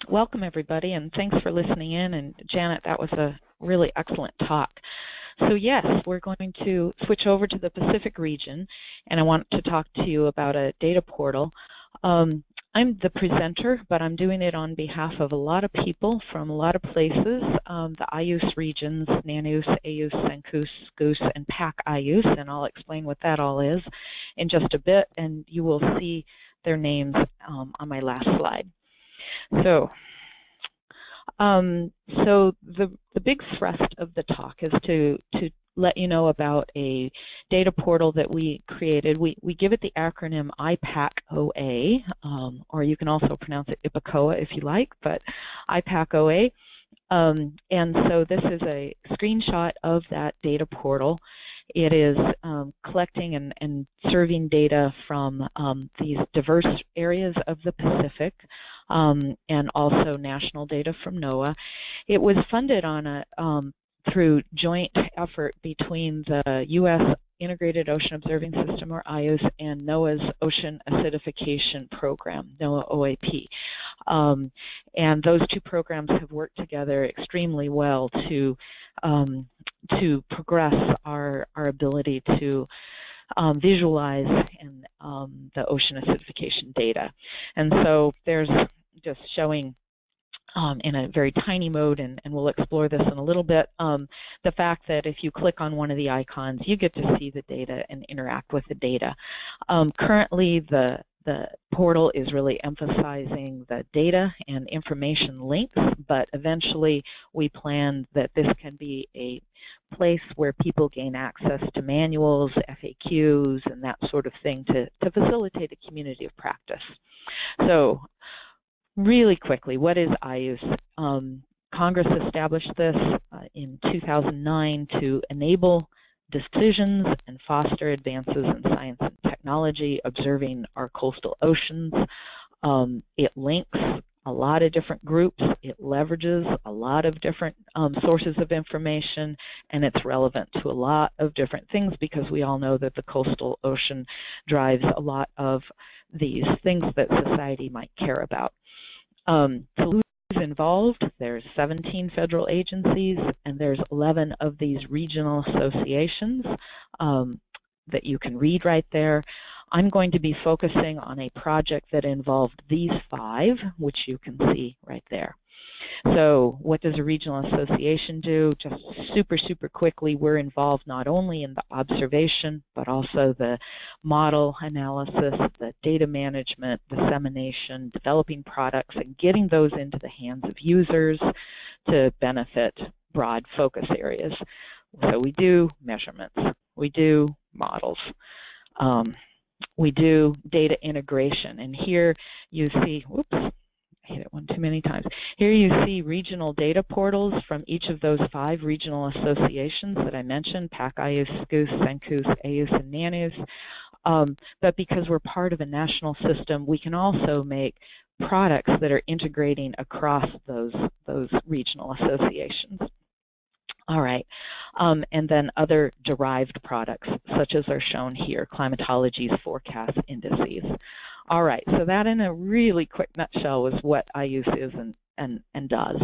Welcome everybody, and thanks for listening in. And Janet, that was a really excellent talk. So yes, we're going to switch over to the Pacific region, and I want to talk to you about a data portal. I'm the presenter, but I'm doing it on behalf of a lot of people from a lot of places, the IOOS regions, NANOOS, AOOS, SENCOOS, GOOS, and PacIOOS, and I'll explain what that all is in just a bit, and you will see their names on my last slide. So the big thrust of the talk is to let you know about a data portal that we created. We give it the acronym iPacOA, or you can also pronounce it iPacOA if you like, but iPacOA. And so this is a screenshot of that data portal. It is collecting and serving data from these diverse areas of the Pacific, and also national data from NOAA. It was funded on a through joint effort between the U.S. Integrated Ocean Observing System, or IOOS, and NOAA's Ocean Acidification Program, NOAA OAP. And those two programs have worked together extremely well to progress our ability to visualize and the ocean acidification data. And so there's just showing in a very tiny mode, and we'll explore this in a little bit, the fact that if you click on one of the icons, you get to see the data and interact with the data. Currently, the portal is really emphasizing the data and information links, but eventually we plan that this can be a place where people gain access to manuals, FAQs, and that sort of thing to facilitate a community of practice. So, really quickly, what is IOOS? Congress established this in 2009 to enable decisions and foster advances in science and technology observing our coastal oceans. It links a lot of different groups. It leverages a lot of different sources of information, and it's relevant to a lot of different things because we all know that the coastal ocean drives a lot of these things that society might care about. To who's involved, there's 17 federal agencies, and there's 11 of these regional associations that you can read right there. I'm going to be focusing on a project that involved these 5, which you can see right there. So what does a regional association do? Just super quickly, we're involved not only in the observation, but also the model analysis, the data management, dissemination, developing products, and getting those into the hands of users to benefit broad focus areas. So we do measurements, we do models, we do data integration, and here you see, whoops, I hit it one too many times. Here you see regional data portals from each of those 5 regional associations that I mentioned, PacIOOS, GOOS, SENCOOS, AOOS, and NANOOS. But because we're part of a national system, we can also make products that are integrating across those regional associations. All right, and then other derived products, such as are shown here, climatology's forecast indices. All right, so that in a really quick nutshell is what IOOS is and does.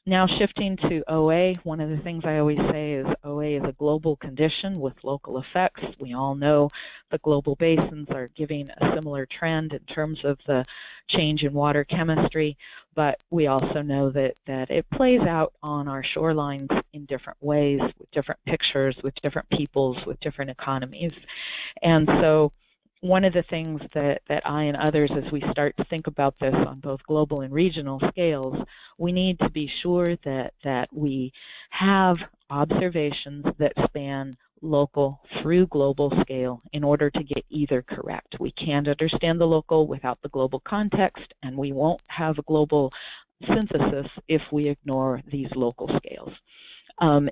Now shifting to OA, one of the things I always say is OA is a global condition with local effects. We all know the global basins are giving a similar trend in terms of the change in water chemistry, but we also know that it plays out on our shorelines in different ways, with different pictures, with different peoples, with different economies. And so one of the things that I and others, as we start to think about this on both global and regional scales, we need to be sure that we have observations that span local through global scale in order to get either correct. We can't understand the local without the global context, and we won't have a global synthesis if we ignore these local scales.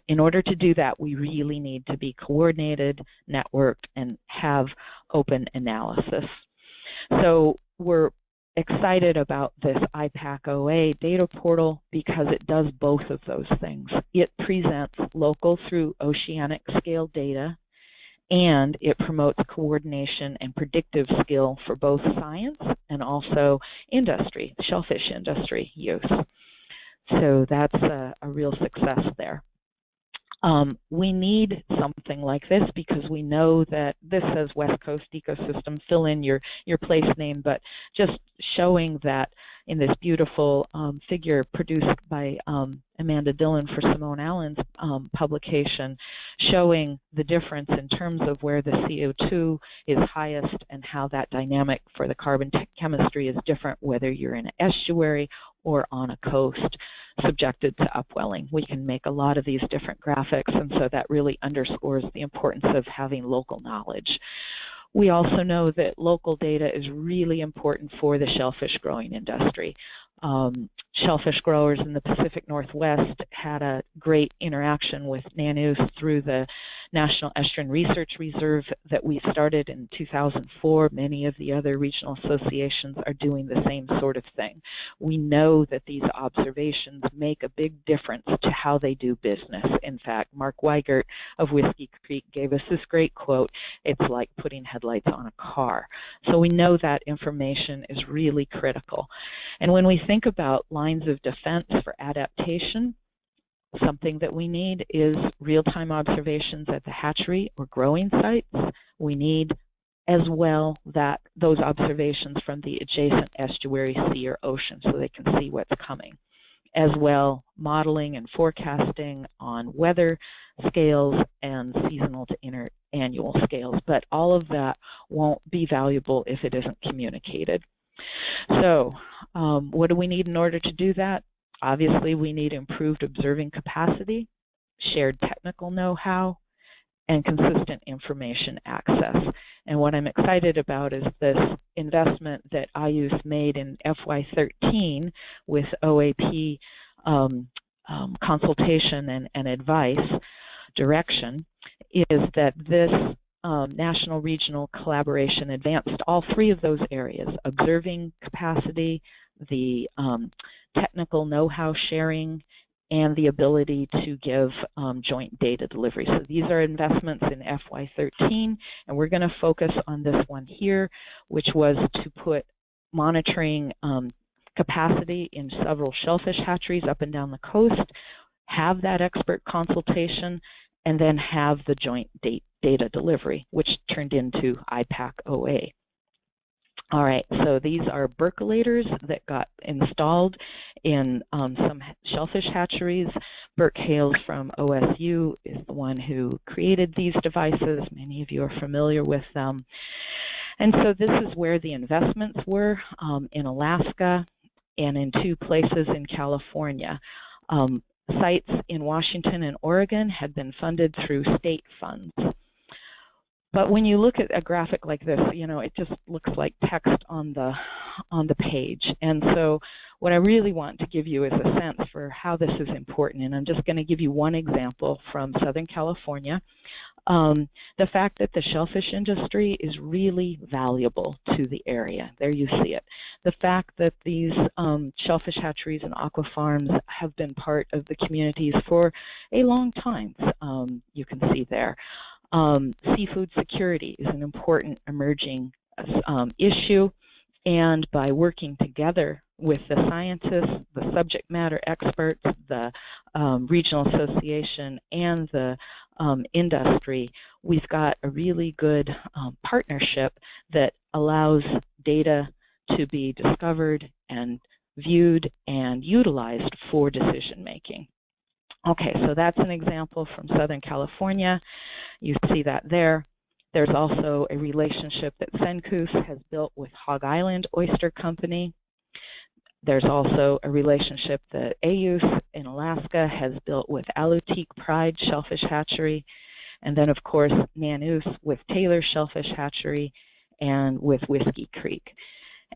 In order to do that, we really need to be coordinated, networked, and have open analysis. So we're excited about this iPacOA data portal because it does both of those things. It presents local through oceanic scale data, and it promotes coordination and predictive skill for both science and also industry, shellfish industry use. So that's a real success there. We need something like this because we know that this says West Coast ecosystem, fill in your place name, but just showing that in this beautiful figure produced by Amanda Dillon for Simone Allen's publication, showing the difference in terms of where the CO2 is highest and how that dynamic for the carbon chemistry is different, whether you're in an estuary or on a coast subjected to upwelling. We can make a lot of these different graphics, and so that really underscores the importance of having local knowledge. We also know that local data is really important for the shellfish growing industry. Shellfish growers in the Pacific Northwest had a great interaction with NANOOS through the National Estuarine Research Reserve that we started in 2004. Many of the other regional associations are doing the same sort of thing. We know that these observations make a big difference to how they do business. In fact, Mark Weigert of Whiskey Creek gave us this great quote, "It's like putting headlights on a car." So we know that information is really critical. And when we think about lines of defense for adaptation, something that we need is real-time observations at the hatchery or growing sites. We need as well that those observations from the adjacent estuary, sea, or ocean so they can see what's coming. As well, modeling and forecasting on weather scales and seasonal to interannual scales. But all of that won't be valuable if it isn't communicated. So what do we need in order to do that? Obviously, we need improved observing capacity, shared technical know-how, and consistent information access. And what I'm excited about is this investment that IOOS made in FY13 with OAP consultation and advice direction, is that this national regional collaboration advanced all three of those areas: observing capacity, the technical know-how sharing, and the ability to give joint data delivery. So these are investments in FY13, and we're going to focus on this one here, which was to put monitoring capacity in several shellfish hatcheries up and down the coast, have that expert consultation, and then have the joint data delivery, which turned into iPacOA. All right, so these are percolators that got installed in some shellfish hatcheries. Burke Hales from OSU is the one who created these devices. Many of you are familiar with them. And so this is where the investments were in Alaska and in 2 places in California. Sites in Washington and Oregon had been funded through state funds. But when you look at a graphic like this, you know, it just looks like text on the page. And so what I really want to give you is a sense for how this is important. And I'm just going to give you one example from Southern California. The fact that the shellfish industry is really valuable to the area. There you see it. The fact that these shellfish hatcheries and aqua farms have been part of the communities for a long time, you can see there. Seafood security is an important emerging issue, and by working together with the scientists, the subject matter experts, the regional association, and the industry, we've got a really good partnership that allows data to be discovered and viewed and utilized for decision making. Okay, so that's an example from Southern California. You see that there. There's also a relationship that Senkus has built with Hog Island Oyster Company. There's also a relationship that IOOS in Alaska has built with Alutiiq Pride Shellfish Hatchery. And then, of course, NANOOS with Taylor Shellfish Hatchery and with Whiskey Creek.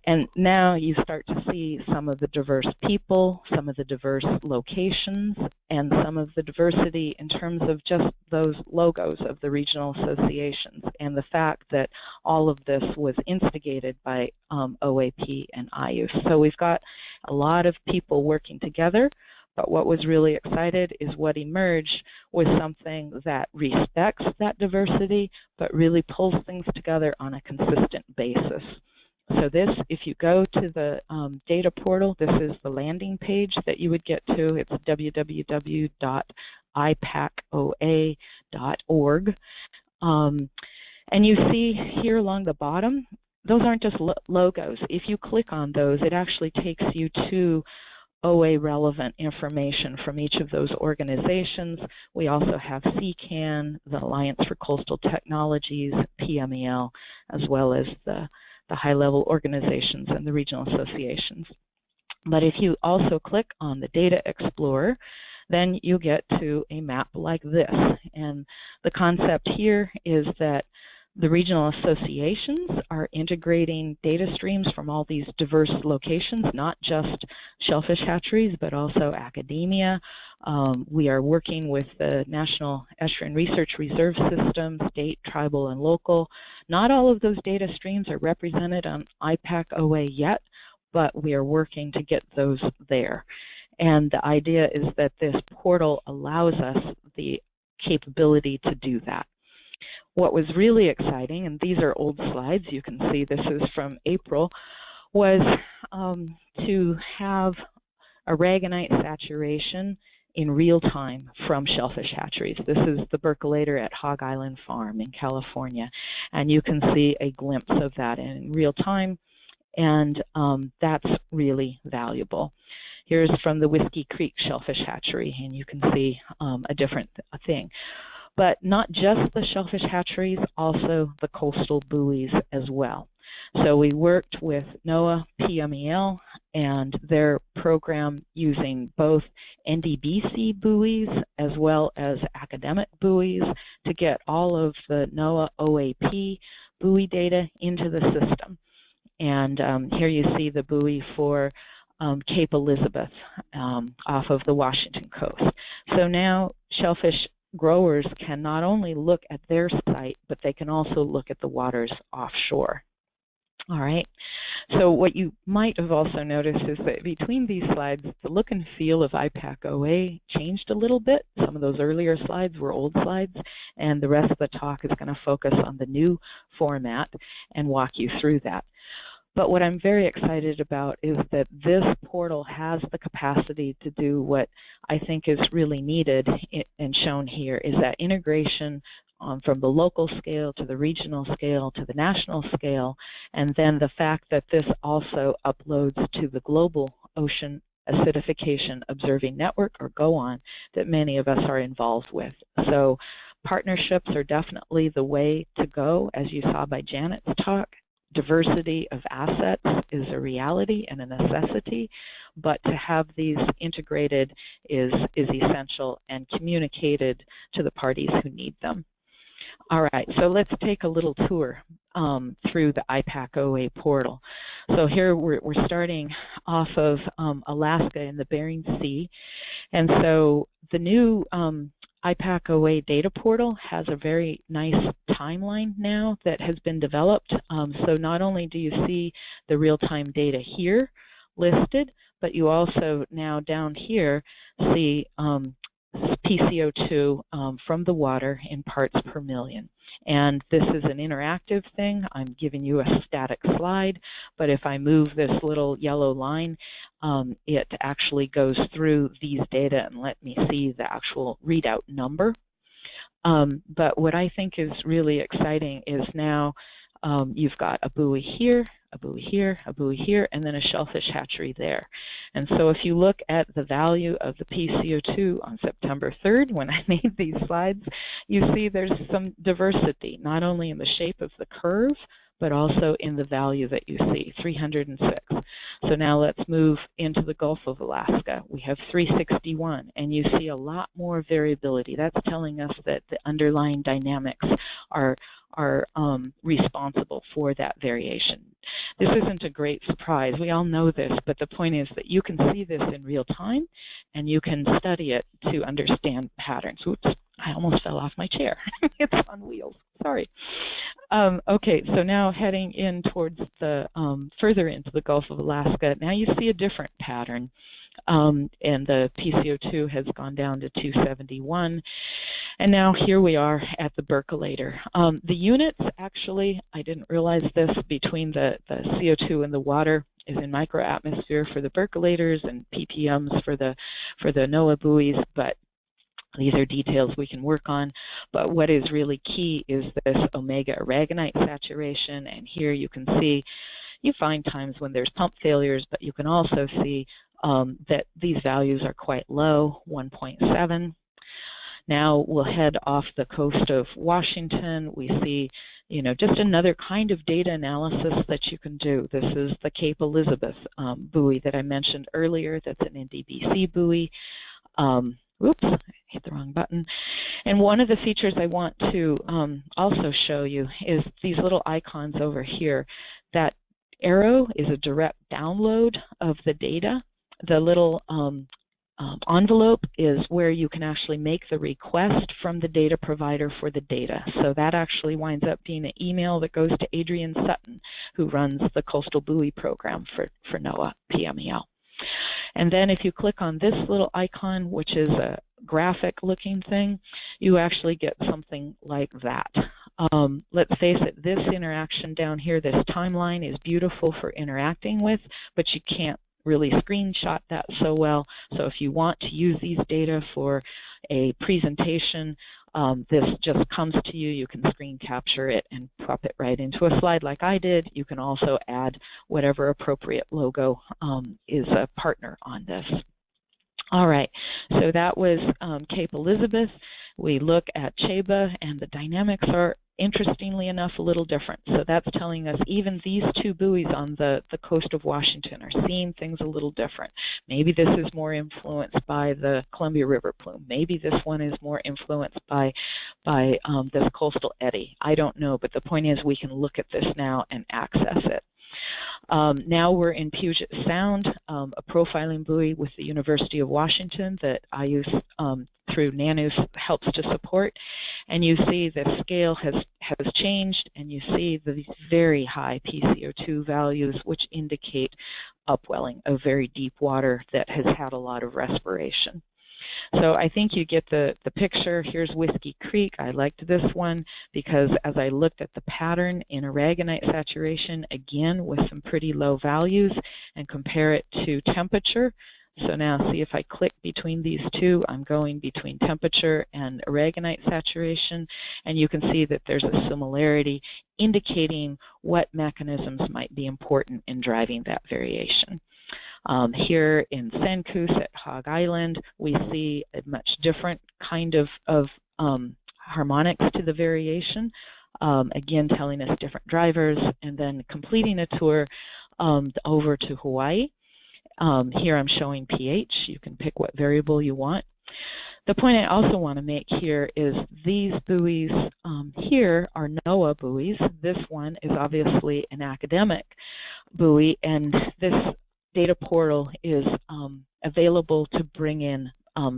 And now you start to see some of the diverse people, some of the diverse locations, and some of the diversity in terms of just those logos of the regional associations, and the fact that all of this was instigated by OAP and IOOS. So we've got a lot of people working together But what was really excited is what emerged was something that respects that diversity, but really pulls things together on a consistent basis. So this, if you go to the data portal, this is the landing page that you would get to. It's www.iPacOA.org. And you see here along the bottom, those aren't just logos. If you click on those, it actually takes you to OA relevant information from each of those organizations. We also have CCAN, the Alliance for Coastal Technologies, PMEL, as well as the high-level organizations and the regional associations. But if you also click on the Data Explorer, then you get to a map like this. And the concept here is that the regional associations are integrating data streams from all these diverse locations, not just shellfish hatcheries, but also academia. We are working with the National Estuarine Research Reserve System, state, tribal, and local. Not all of those data streams are represented on iPacOA yet, but we are working to get those there. And the idea is that this portal allows us the capability to do that. What was really exciting, and these are old slides, you can see this is from April, was to have aragonite saturation in real time from shellfish hatcheries. This is the Berkelator at Hog Island Farm in California, and you can see a glimpse of that in real time, and that's really valuable. Here's from the Whiskey Creek Shellfish Hatchery, and you can see a different thing. But not just the shellfish hatcheries, also the coastal buoys as well. So we worked with NOAA, PMEL, and their program using both NDBC buoys as well as academic buoys to get all of the NOAA OAP buoy data into the system. And here you see the buoy for Cape Elizabeth off of the Washington coast. So now shellfish growers can not only look at their site, but they can also look at the waters offshore. All right, so what you might have also noticed is that between these slides, the look and feel of iPacOA changed a little bit. Some of those earlier slides were old slides, and the rest of the talk is going to focus on the new format and walk you through that. But what I'm very excited about is that this portal has the capacity to do what I think is really needed and shown here, is that integration from the local scale to the regional scale to the national scale, and then the fact that this also uploads to the global ocean acidification observing network, or GOON, that many of us are involved with. So partnerships are definitely the way to go, as you saw by Janet's talk. Diversity of assets is a reality and a necessity, but to have these integrated is essential and communicated to the parties who need them. All right, so let's take a little tour through the iPacOA portal. So here we're starting off of Alaska in the Bering Sea, and so the new iPacOA data portal has a very nice timeline now that has been developed. So not only do you see the real-time data here listed, but you also now down here see PCO2 from the water in parts per million. And this is an interactive thing. I'm giving you a static slide, but if I move this little yellow line, it actually goes through these data and let me see the actual readout number. But what I think is really exciting is now you've got a buoy here, a buoy here, a buoy here, and then a shellfish hatchery there. And so if you look at the value of the PCO2 on September 3rd, when I made these slides, you see there's some diversity, not only in the shape of the curve, but also in the value that you see, 306. So now let's move into the Gulf of Alaska. We have 361, and you see a lot more variability. That's telling us that the underlying dynamics are responsible for that variation. This isn't a great surprise. We all know this, but the point is that you can see this in real time, and you can study it to understand patterns. Oops, I almost fell off my chair. It's on wheels. Sorry. Okay, so now heading in towards the further into the Gulf of Alaska, now you see a different pattern. and the PCO2 has gone down to 271. And now here we are at the percolator. The units, actually, I didn't realize this, between the CO2 and the water is in microatmosphere for the percolators and ppms for the NOAA buoys, but these are details we can work on. But what is really key is this omega aragonite saturation, and here you can see, you find times when there's pump failures, but you can also see that these values are quite low, 1.7. Now we'll head off the coast of Washington. We see, just another kind of data analysis that you can do. This is the Cape Elizabeth buoy that I mentioned earlier. That's an NDBC buoy. Oops, I hit the wrong button. And one of the features I want to also show you is these little icons over here. That arrow is a direct download of the data. The little envelope is where you can actually make the request from the data provider for the data. So that actually winds up being an email that goes to Adrian Sutton, who runs the Coastal Buoy program for NOAA PMEL. And then if you click on this little icon, which is a graphic looking thing, you actually get something like that. Let's face it, this interaction down here, this timeline, is beautiful for interacting with, but you can't really screenshot that so well. So if you want to use these data for a presentation, this just comes to you. You can screen capture it and prop it right into a slide like I did. You can also add whatever appropriate logo is a partner on this. All right, so that was Cape Elizabeth. We look at Cheba, and the dynamics are, interestingly enough, a little different. So that's telling us even these two buoys on the coast of Washington are seeing things a little different. Maybe this is more influenced by the Columbia River plume. Maybe this one is more influenced by this coastal eddy. I don't know, but the point is we can look at this now and access it. Now we're in Puget Sound, a profiling buoy with the University of Washington that IOOS through NANOOS helps to support, and you see the scale has changed, and you see these very high PCO2 values, which indicate upwelling of very deep water that has had a lot of respiration. So I think you get the picture. Here's Whiskey Creek. I liked this one because as I looked at the pattern in aragonite saturation, again with some pretty low values, and compare it to temperature. So now see if I click between these two, I'm going between temperature and aragonite saturation, and you can see that there's a similarity indicating what mechanisms might be important in driving that variation. Here in Senkus at Hog Island, we see a much different kind of harmonics to the variation, again telling us different drivers, and then completing a tour over to Hawaii. Here I'm showing pH. You can pick what variable you want. The point I also want to make here is these buoys here are NOAA buoys. This one is obviously an academic buoy, and this data portal is available to bring in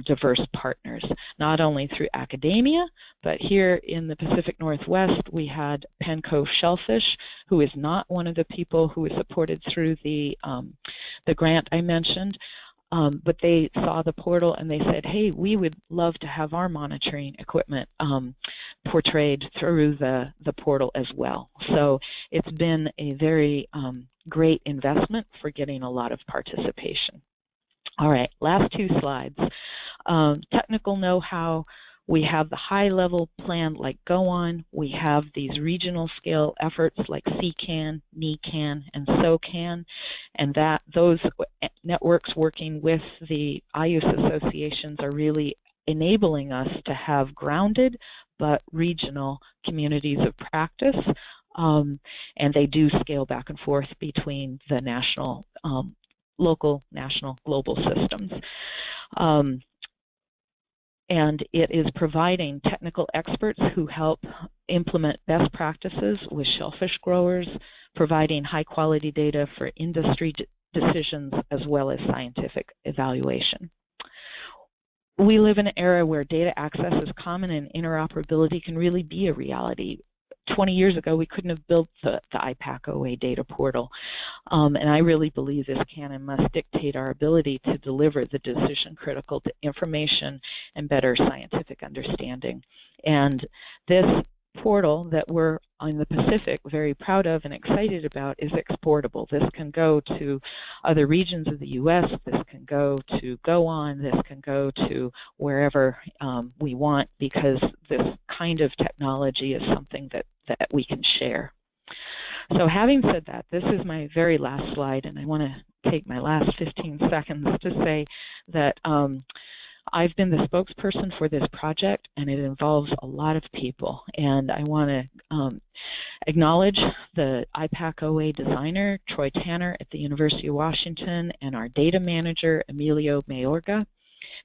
diverse partners, not only through academia, but here in the Pacific Northwest we had Penn Cove Shellfish, who is not one of the people who is supported through the grant I mentioned, but they saw the portal and they said, hey, we would love to have our monitoring equipment portrayed through the portal as well. So it's been a very great investment for getting a lot of participation. All right, last two slides. Technical know-how. We have the high-level plan like GOON. We have these regional scale efforts like CCAN, NECAN, and SOCAN, and those networks working with the IOOS associations are really enabling us to have grounded but regional communities of practice, and they do scale back and forth between the national, local, national, global systems. And it is providing technical experts who help implement best practices with shellfish growers, providing high-quality data for industry decisions as well as scientific evaluation. We live in an era where data access is common and interoperability can really be a reality. 20 years ago, we couldn't have built the iPacOA data portal. And I really believe this can and must dictate our ability to deliver the decision-critical information and better scientific understanding. And this portal that we're on the Pacific very proud of and excited about is exportable. This can go to other regions of the U.S. This can go to GoOn. This can go to wherever we want, because this kind of technology is something that we can share. So having said that, this is my very last slide, and I want to take my last 15 seconds to say that I've been the spokesperson for this project, and it involves a lot of people. And I want to acknowledge the iPacOA designer, Troy Tanner at the University of Washington, and our data manager, Emilio Mayorga.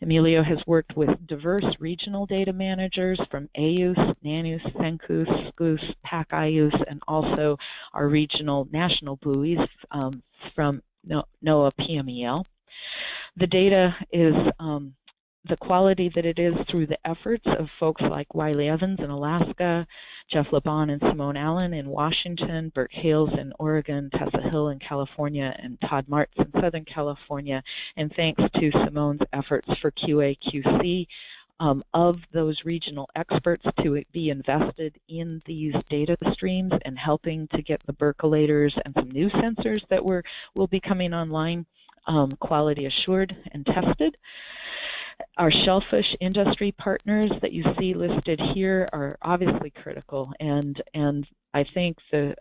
Emilio has worked with diverse regional data managers from AOOS, NANOOS, SENCOOS, SCOOS, PAC-IOOS, and also our regional national buoys from NOAA PMEL. The data is the quality that it is through the efforts of folks like Wiley Evans in Alaska, Jeff Laban and Simone Allen in Washington, Bert Hales in Oregon, Tessa Hill in California, and Todd Martz in Southern California. And thanks to Simone's efforts for QA/QC of those regional experts to be invested in these data streams and helping to get the percolators and some new sensors that will be coming online quality assured and tested. Our shellfish industry partners that you see listed here are obviously critical, and I think the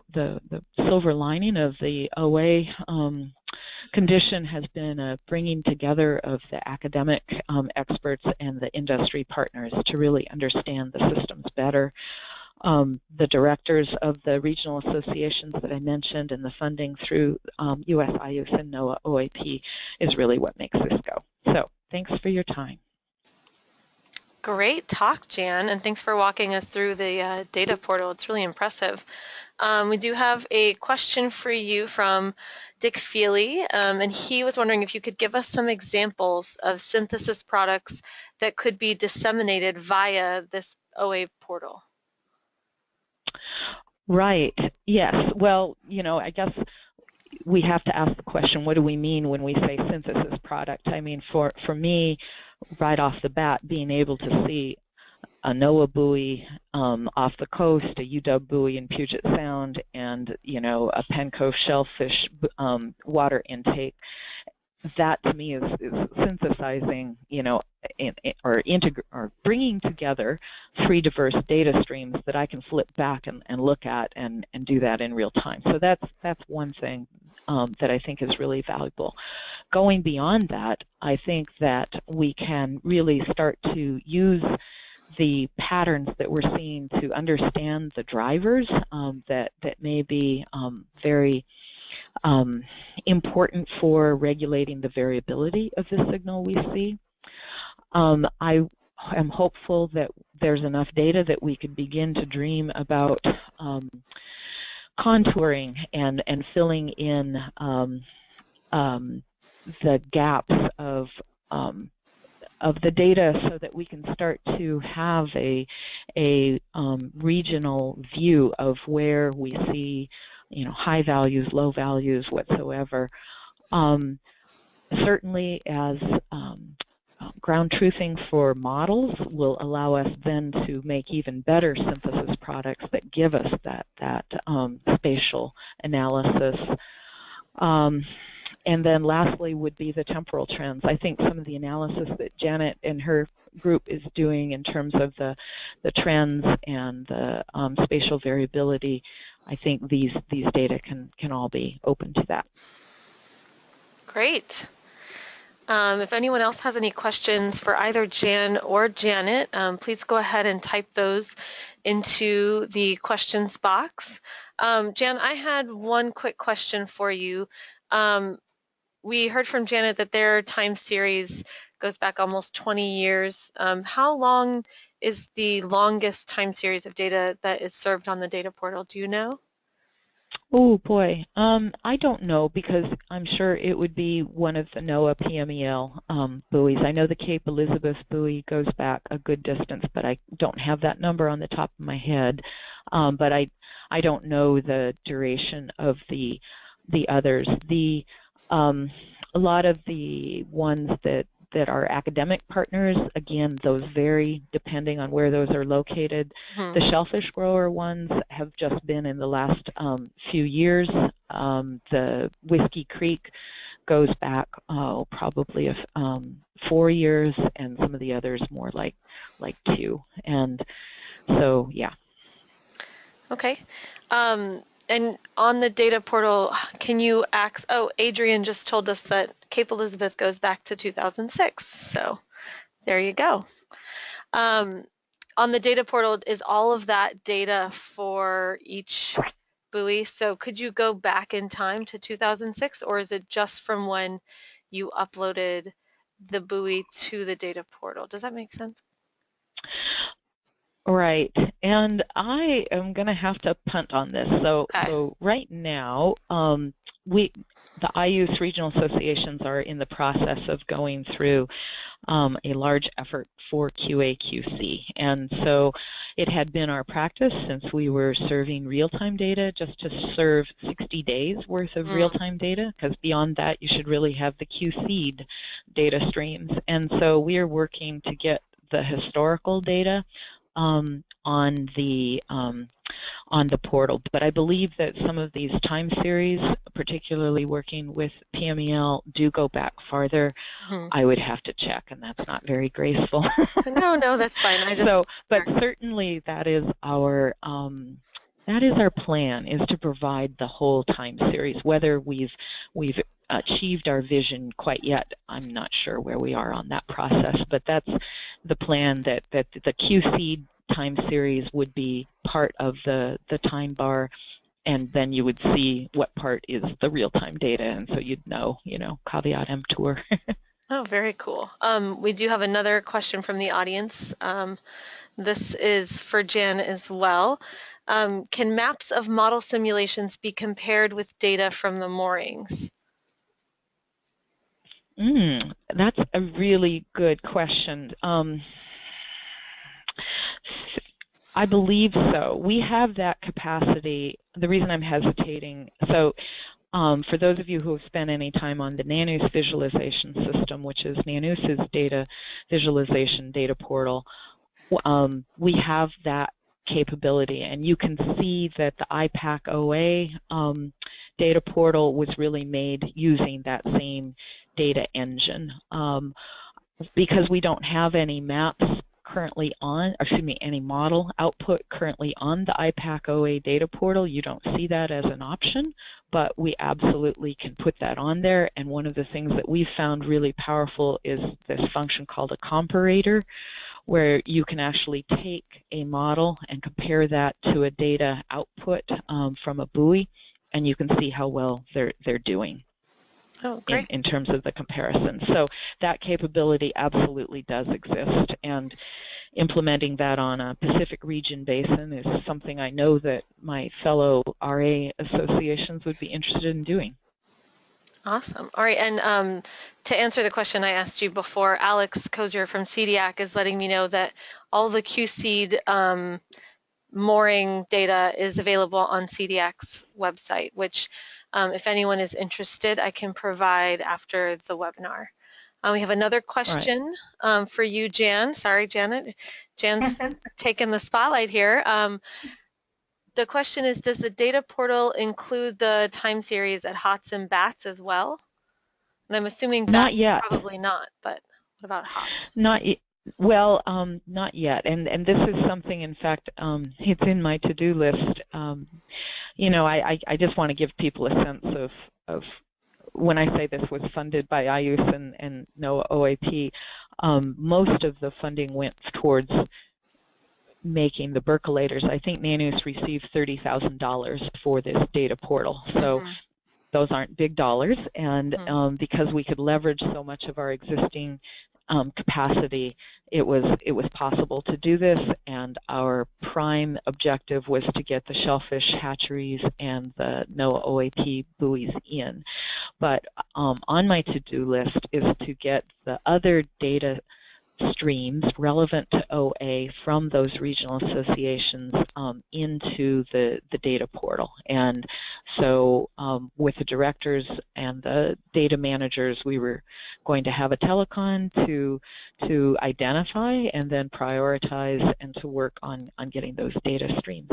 silver lining of the OA condition has been a bringing together of the academic experts and the industry partners to really understand the systems better. The directors of the regional associations that I mentioned and the funding through US IOOS and NOAA OAP is really what makes this go. So thanks for your time. Great talk, Jan, and thanks for walking us through the data portal. It's really impressive. We do have a question for you from Dick Feely, and he was wondering if you could give us some examples of synthesis products that could be disseminated via this OA portal. Right. Yes. Well, I guess we have to ask the question, what do we mean when we say synthesis product? I mean, for me, right off the bat, being able to see a NOAA buoy off the coast, a UW buoy in Puget Sound, and a Penco shellfish water intake, that to me is synthesizing, or bringing together three diverse data streams that I can flip back and look at and do that in real time. So that's one thing that I think is really valuable. Going beyond that, I think that we can really start to use the patterns that we're seeing to understand the drivers that may be very important for regulating the variability of the signal we see. I am hopeful that there's enough data that we could begin to dream about contouring and filling in the gaps of the data so that we can start to have a regional view of where we see high values, low values whatsoever. Certainly as ground truthing for models will allow us then to make even better synthesis products that give us that spatial analysis. And then lastly would be the temporal trends. I think some of the analysis that Janet and her group is doing in terms of the trends and the spatial variability, I think these data can all be open to that. Great. If anyone else has any questions for either Jan or Janet, please go ahead and type those into the questions box. Jan, I had one quick question for you. We heard from Janet that their time series goes back almost 20 years. How long is the longest time series of data that is served on the data portal? Do you know? Oh boy, I don't know because I'm sure it would be one of the NOAA PMEL buoys. I know the Cape Elizabeth buoy goes back a good distance, but I don't have that number on the top of my head. But I don't know the duration of the others. A lot of the ones that are academic partners, again, those vary depending on where those are located. The shellfish grower ones have just been in the last few years. The Whiskey Creek goes back probably 4 years, and some of the others more like 2. And so, yeah. Okay. And on the data portal, can you access, oh, Adrian just told us that Cape Elizabeth goes back to 2006. So there you go. On the data portal, is all of that data for each buoy? So could you go back in time to 2006, or is it just from when you uploaded the buoy to the data portal? Does that make sense? Right, and I am going to have to punt on this. So right now, the IOOS regional associations are in the process of going through a large effort for QA/QC, and so it had been our practice since we were serving real-time data just to serve 60 days worth of real-time data, because beyond that you should really have the QC'd data streams. And so we are working to get the historical data on the portal. But I believe that some of these time series, particularly working with PMEL, do go back farther. I would have to check, and that's not very graceful. No, that's fine. But certainly that is our plan, is to provide the whole time series. Whether we've achieved our vision quite yet, I'm not sure where we are on that process, but that's the plan, that the QC time series would be part of the time bar, and then you would see what part is the real-time data, and so you'd know, caveat emptor. Oh, very cool. We do have another question from the audience. This is for Jan as well. Can maps of model simulations be compared with data from the moorings? That's a really good question. I believe so. We have that capacity. The reason I'm hesitating, so for those of you who have spent any time on the NANOOS visualization system, which is NANOOS's data visualization data portal, we have that capability, and you can see that the iPacOA data portal was really made using that same data engine. Because we don't have any maps currently on, any model output currently on the iPacOA data portal, you don't see that as an option, but we absolutely can put that on there. And one of the things that we've found really powerful is this function called a comparator, where you can actually take a model and compare that to a data output from a buoy, and you can see how well they're doing. Oh, great. In terms of the comparison. So that capability absolutely does exist, and implementing that on a Pacific region basin is something I know that my fellow RA associations would be interested in doing. Awesome. All right, and to answer the question I asked you before, Alex Kozier from CDAC is letting me know that all the QC'd mooring data is available on CDAC's website, which if anyone is interested, I can provide after the webinar. We have another question for you, Jan. Sorry, Janet. Jan's taking the spotlight here. The question is, does the data portal include the time series at HOTS and BATS as well? And I'm assuming BATS not yet. Probably not, but what about HOTS? Not yet, and this is something, in fact, it's in my to-do list. I just want to give people a sense of when I say this was funded by IOOS and NOAA OAP, most of the funding went towards making the percolators. I think NANOOS received $30,000 for this data portal. So those aren't big dollars, and because we could leverage so much of our existing capacity, it was possible to do this, and our prime objective was to get the shellfish hatcheries and the NOAA OAP buoys in. But on my to-do list is to get the other data streams relevant to OA from those regional associations into the data portal. And so with the directors and the data managers, we were going to have a telecon to identify and then prioritize and to work on getting those data streams